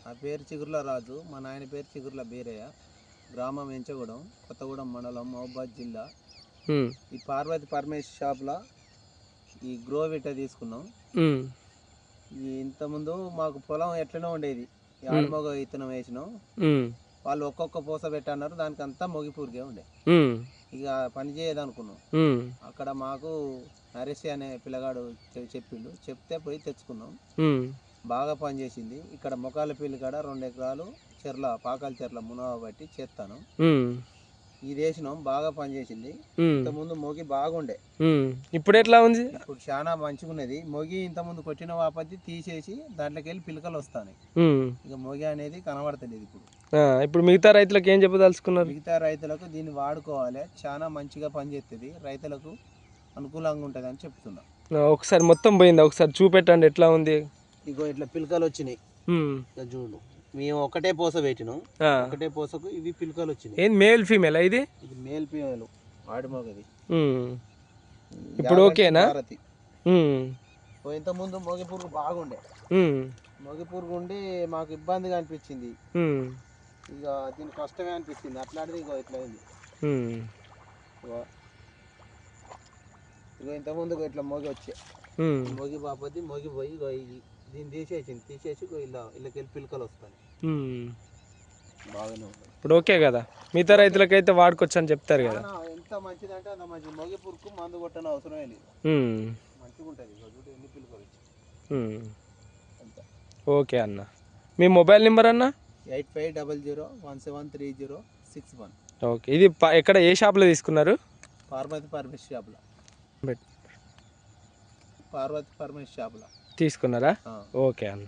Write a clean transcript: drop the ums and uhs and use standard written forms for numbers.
నా పేరు చిగుర్ల రాజు, మా నాయన పేరు చిగుర్ల బీరయ్య, గ్రామం ఎంచగూడెం, కొత్తగూడెం మండలం, మహబూబాద్ జిల్లా. ఈ పార్వతి పరమేశ్వర షాప్లో ఈ గ్రోవిట తీసుకున్నాం. ఇంతకుముందు మాకు పొలం ఎట్లనే ఉండేది, ఆడమొగ విత్తనం వేసినాం. వాళ్ళు ఒక్కొక్క పూస పెట్టన్నారు, దానికి అంతా మొగిపూరికే ఉండే. ఇక పని చేయదనుకున్నాం. అక్కడ మాకు నరేష్ అనే పిల్లగాడు చెప్తే పోయి తెచ్చుకున్నాం. బాగా పనిచేసింది. ఇక్కడ మొకాలపల్లి కాడ 2 ఎకరాలు చెర్ల పాకాల చెర్ల మునవ బట్టి చేస్తాను. ఇది వేసినాం, బాగా పనిచేసింది. ఇంతకుముందు మొగి బాగుండే, ఇప్పుడు ఎట్లా ఉంది? ఇప్పుడు చాలా మంచిగా ఉన్నది. మొగి ఇంతకుముందు కొట్టిన వాపతి తీసేసి దాంట్లోకి వెళ్ళి పిలకలు వస్తాయి. ఇక మొగి అనేది కనబడతలేదు ఇప్పుడు. ఇప్పుడు మిగతా రైతులకు ఏం చెప్పదలుచుకున్నారు? మిగతా రైతులకు దీన్ని వాడుకోవాలి, చాలా మంచిగా పనిచేస్తుంది, రైతులకు అనుకూలంగా ఉంటుంది అని చెప్తున్నా. ఒకసారి మొత్తం పోయింది, ఒకసారి చూపెట్టండి ఎట్లా ఉంది. ఇగో ఇట్లా పిలకలు వచ్చినాయి, చూడు. మేము ఒకటే పూస పెట్టినాం, ఒకటే పూసకు ఇవి పిలకలు వచ్చినాయి. ఏం మేల్ ఫీమేల్? ఇది మేల్ ఫీమేల్ ఆడిమోగది. ఇప్పుడు ఓకేనా? ఇంత ముందు మొగి పురుగు బాగుండే, మొగి పురుగు ఉండి మాకు ఇబ్బందిగా అనిపించింది. ఇక దీని కష్టమే అనిపించింది. అట్లాంటిది ఇగో ఇట్లా అయింది. ఇగో ఇంతకుముందు ఇట్లా మొగి వచ్చే మొగి బాపతి మొగి పోయి దీన్ని తీసేసి ఇళ్ళకి వెళ్ళి పిలకలు వస్తాయి. బాగానే ఉంటుంది. ఇప్పుడు ఓకే కదా? మిగతా రైతులకైతే వాడుకోవచ్చు అని చెప్తారు కదా. ఎంత మంచిదంటే అంత మంచిది. మొగి పురుగు మందు కొట్టని అవసరమే లేదు, మంచిగా ఉంటుంది. ఎన్ని పిలకలు వచ్చి. ఓకే అన్న. మీ మొబైల్ నెంబర్ అన్న? 8500173061. ఓకే. ఇది ఎక్కడ, ఏ షాప్లో తీసుకున్నారు? పార్వతి పరమేశ్వర షాప్లో. పార్వతి పరమేశ్వర షాప్లో తీసుకున్నారా? ఓకే అన్న.